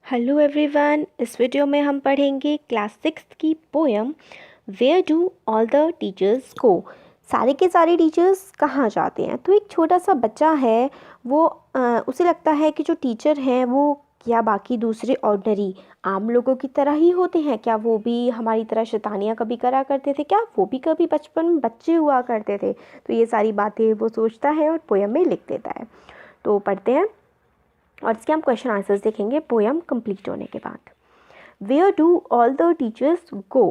Hello everyone, इस video में हम पढ़ेंगे क्लास 6 की poem where do all the teachers go. सारे के सारे टीचर्स कहाँ जाते हैं। तो एक छोटा सा बच्चा है, वो उसे लगता है कि जो टीचर हैं वो क्या बाकी दूसरे ऑर्डिनरी आम लोगों की तरह ही होते हैं। क्या वो भी हमारी तरह शैतानियाँ कभी करा करते थे, क्या वो भी कभी बचपन में बच्चे हुआ करते थे। तो ये सारी बातें वो सोचता है और पोएम में लिख देता है। तो पढ़ते हैं और इसके हम क्वेश्चन आंसर्स देखेंगे पोएम कंप्लीट होने के बाद। Where do all the teachers go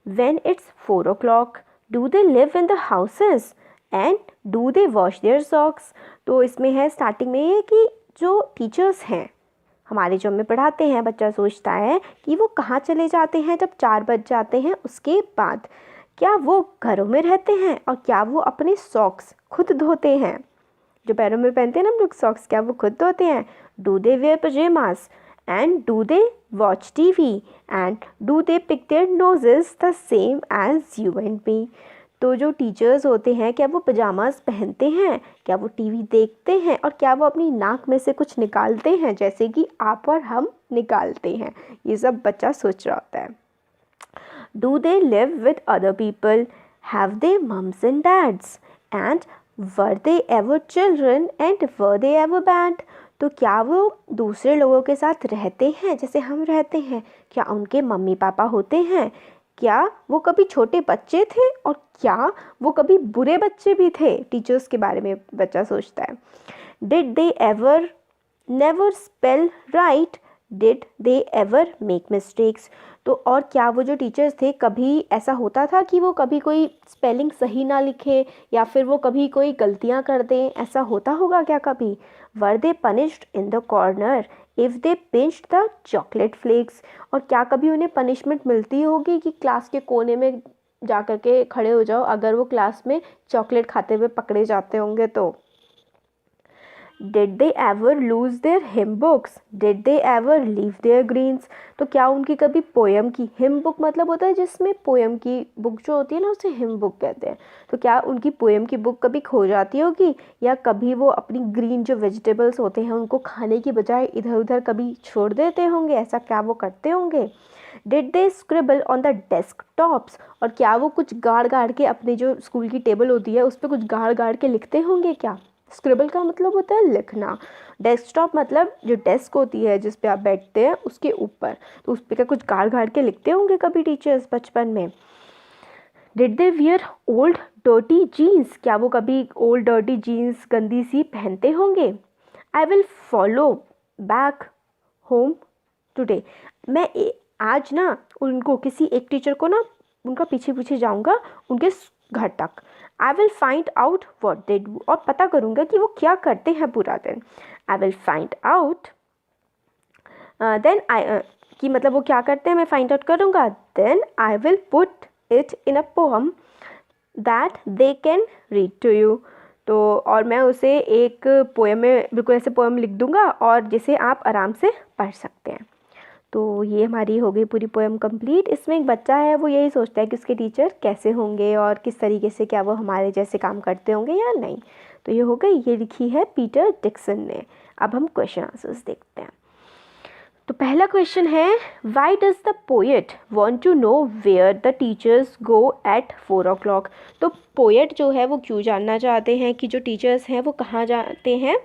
when it's 4 o'clock? Do they live in the houses and do they wash their socks? तो इसमें है स्टार्टिंग में ये कि जो टीचर्स हैं हमारे जो हमें पढ़ाते हैं, बच्चा सोचता है कि वो कहाँ चले जाते हैं जब 4 बज जाते हैं। उसके बाद क्या वो घरों में रहते हैं और क्या वो अपने सॉक्स खुद धोते हैं? जो पैरों में पहनते हैं ना हम लोग सॉक्स, क्या वो खुद धोते हैं? Do they wear pyjamas and do they watch TV and do they pick their noses the same as you and me? तो जो टीचर्स होते हैं क्या वो पजामास पहनते हैं, क्या वो टीवी देखते हैं और क्या वो अपनी नाक में से कुछ निकालते हैं जैसे कि आप और हम निकालते हैं? ये सब बच्चा सोच रहा होता है। Do they live with other people? Have they mums and dads? And were they ever children and were they ever bad? तो क्या वो दूसरे लोगों के साथ रहते हैं जैसे हम रहते हैं? क्या उनके मम्मी पापा होते हैं? क्या वो कभी छोटे बच्चे थे और क्या वो कभी बुरे बच्चे भी थे? टीचर्स के बारे में बच्चा सोचता है। Did they ever never spell right? Did they ever make mistakes? तो और क्या वो जो टीचर्स थे कभी ऐसा होता था कि वो कभी कोई स्पेलिंग सही ना लिखे या फिर वो कभी कोई गलतियां कर दें? ऐसा होता होगा क्या कभी? Were they punished in the corner if they pinched the chocolate flakes? और क्या कभी उन्हें पनिशमेंट मिलती होगी कि क्लास के कोने में जा कर के खड़े हो जाओ अगर वो क्लास में चॉकलेट खाते हुए पकड़े जाते होंगे तो? Did they ever lose their hymn books? Did they ever leave their greens? तो क्या उनकी कभी पोएम की हिम बुक मतलब होता है जिसमें पोएम की बुक जो होती है ना उसे हिम बुक कहते हैं। तो क्या उनकी पोएम की बुक कभी खो जाती होगी या कभी वो अपनी ग्रीन जो वेजिटेबल्स होते हैं उनको खाने की बजाय इधर उधर कभी छोड़ देते होंगे? ऐसा क्या वो करते होंगे? Did they scribble on the desk tops? और क्या वो कुछ गाड़ गाड़ के अपनी जो स्कूल की टेबल होती है उस पर कुछ गाड़ गाड़ के लिखते होंगे क्या? स्क्रिबल का मतलब होता है लिखना। डेस्कटॉप मतलब जो डेस्क होती है जिस पे आप बैठते हैं उसके ऊपर, तो उस पर क्या कुछ गाड़ गाड़ के लिखते होंगे कभी टीचर्स बचपन में? Did they wear old dirty jeans? क्या वो कभी ओल्ड डर्टी जीन्स गंदी सी पहनते होंगे? I will follow back home today? आज ना उनको किसी एक टीचर को ना उनका पीछे पीछे जाऊंगा उनके घर तक। आई will find out what they do? और पता करूंगा कि वो क्या करते हैं पूरा दिन। I will find out then I कि मतलब वो क्या करते हैं मैं फाइंड आउट करूंगा। Then I will put it in a poem that they can read to you? तो और मैं उसे एक पोएम में बिल्कुल ऐसे पोएम लिख दूंगा और जिसे आप आराम से पढ़ सकते हैं। तो ये हमारी हो गई पूरी पोएम कंप्लीट। इसमें एक बच्चा है वो यही सोचता है कि उसके टीचर कैसे होंगे और किस तरीके से, क्या वो हमारे जैसे काम करते होंगे या नहीं। तो ये हो गई, ये लिखी है पीटर डिक्सन ने। अब हम क्वेश्चन आंसर्स देखते हैं। तो पहला क्वेश्चन है, why does the poet want to know where the teachers go at 4 o'clock? तो पोएट जो है वो क्यों जानना चाहते हैं कि जो टीचर्स हैं वो कहाँ जाते हैं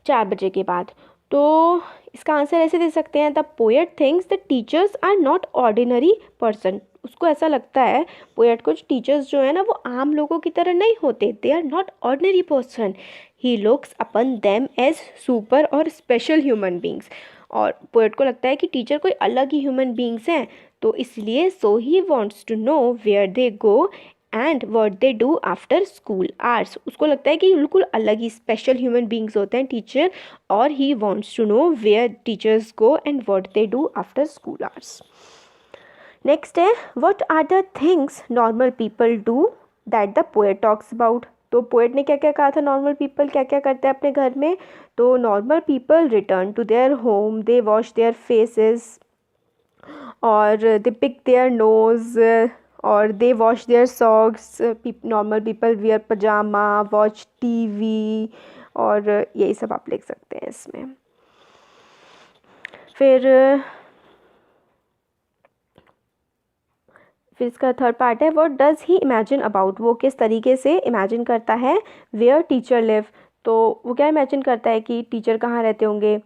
4 बजे के बाद? तो इसका आंसर ऐसे दे सकते हैं, the poet thinks the teachers are not ordinary person. उसको ऐसा लगता है पोएट को टीचर्स जो है ना वो आम लोगों की तरह नहीं होते। They are not ordinary person. He looks upon them as super और स्पेशल ह्यूमन बींग्स। और पोएट को लगता है कि टीचर कोई अलग ही ह्यूमन बींग्स हैं, तो इसलिए so he wants to know where they go and what they do after school hours. उसको लगता है कि बिल्कुल अलग ही स्पेशल ह्यूमन बींग्स होते हैं टीचर, और he wants to know where teachers go and what they do after school hours. Next है, what are the things normal people do that the poet talks about? तो poet ने क्या क्या कहा था, नॉर्मल पीपल क्या क्या करते हैं अपने घर में? तो normal people return to their home, they wash their faces और दे पिक देयर नोज और they wash their socks. Normal people wear pyjama, watch TV और यही सब आप लिख सकते हैं इसमें। फिर इसका थर्ड पार्ट है, what does he imagine about, वो किस तरीके से इमेजिन करता है वेयर टीचर लिव, तो वो क्या इमेजिन करता है कि टीचर कहाँ रहते होंगे।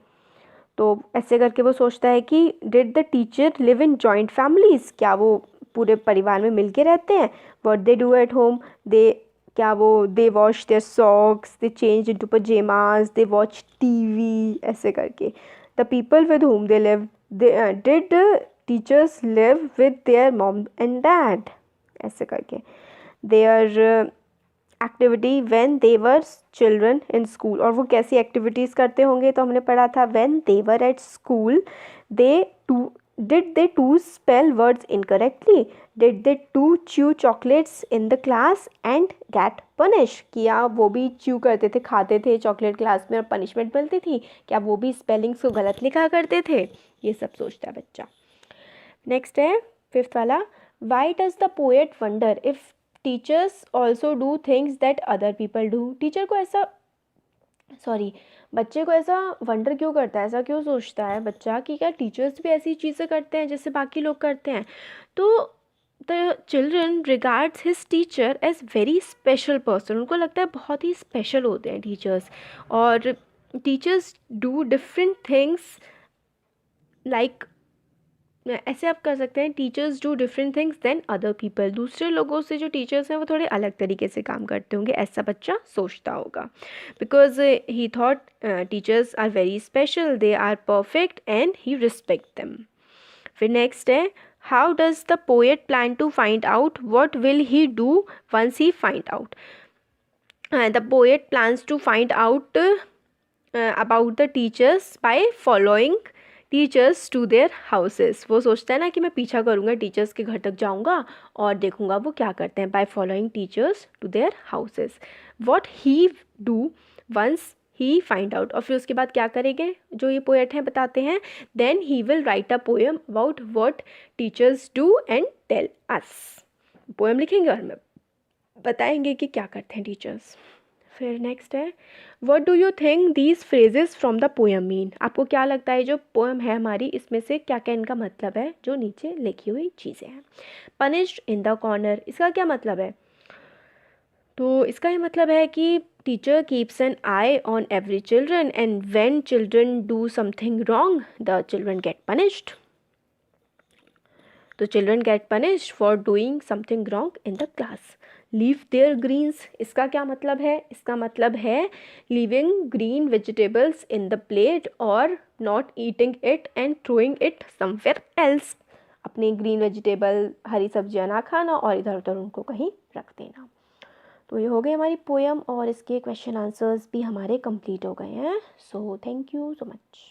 तो ऐसे करके वो सोचता है कि did the teacher live in joint families, क्या वो पूरे परिवार में मिल के रहते हैं। What they do at home, they क्या वो they wash their socks, they change into pyjamas, they watch TV, ऐसे करके। The people with home they live, did teachers live with their mom and dad, ऐसे करके। Their activity when they were children in school, और वो कैसी activities करते होंगे, तो हमने पढ़ा था when they were at school they too did they too spell words incorrectly, did they too chew chocolates in the class and get punish, क्या वो भी च्यू करते थे, खाते थे चॉकलेट क्लास में और पनिशमेंट मिलती थी, क्या वो भी स्पेलिंग्स को गलत लिखा करते थे, ये सब सोचता है बच्चा। नेक्स्ट है फिफ्थ वाला, Y does the poet wonder if teachers also do things that other people do, teacher को ऐसा बच्चे को ऐसा वंडर क्यों करता है, ऐसा क्यों सोचता है बच्चा कि क्या टीचर्स भी ऐसी चीज़ें करते हैं जैसे बाकी लोग करते हैं। तो the children regards his teacher as very special person, उनको लगता है बहुत ही स्पेशल होते हैं टीचर्स, और teachers do different things like, ऐसे आप कर सकते हैं, teachers do different things than other people, दूसरे लोगों से जो टीचर्स हैं वो थोड़े अलग तरीके से काम करते होंगे, ऐसा बच्चा सोचता होगा। Because he thought teachers are very special, they are perfect and he respect them. फिर नेक्स्ट है, how does the poet plan to find out, what will he do once he find out, the poet plans to find out about the teachers by following teachers to their houses, वो सोचता है ना कि मैं पीछा करूँगा, teachers के घर तक जाऊँगा और देखूँगा वो क्या करते हैं, by following teachers to their houses. What he do once he find out, और फिर उसके बाद क्या करेंगे जो ये पोएट हैं बताते हैं, then he will write a poem about what teachers do and tell us, poem लिखेंगे और हमें बताएंगे कि क्या करते हैं टीचर्स। फिर नेक्स्ट है, what do you think these phrases from the poem mean, आपको क्या लगता है जो पोएम है हमारी इसमें से क्या क्या इनका मतलब है जो नीचे लिखी हुई चीज़ें हैं। पनिश्ड इन द कॉर्नर, इसका क्या मतलब है, तो इसका ये मतलब है कि teacher keeps an eye on every children and when children do something wrong the children get punished, तो children get punished for doing something wrong in the class. Leave their greens, इसका क्या मतलब है, इसका मतलब है leaving green vegetables in the plate और not eating it and throwing it somewhere else, अपनी ग्रीन वेजिटेबल हरी सब्जियां ना खाना और इधर उधर उनको कहीं रख देना। तो ये हो गई हमारी पोएम और इसके क्वेश्चन आंसर्स भी हमारे कंप्लीट हो गए हैं। So thank you so much.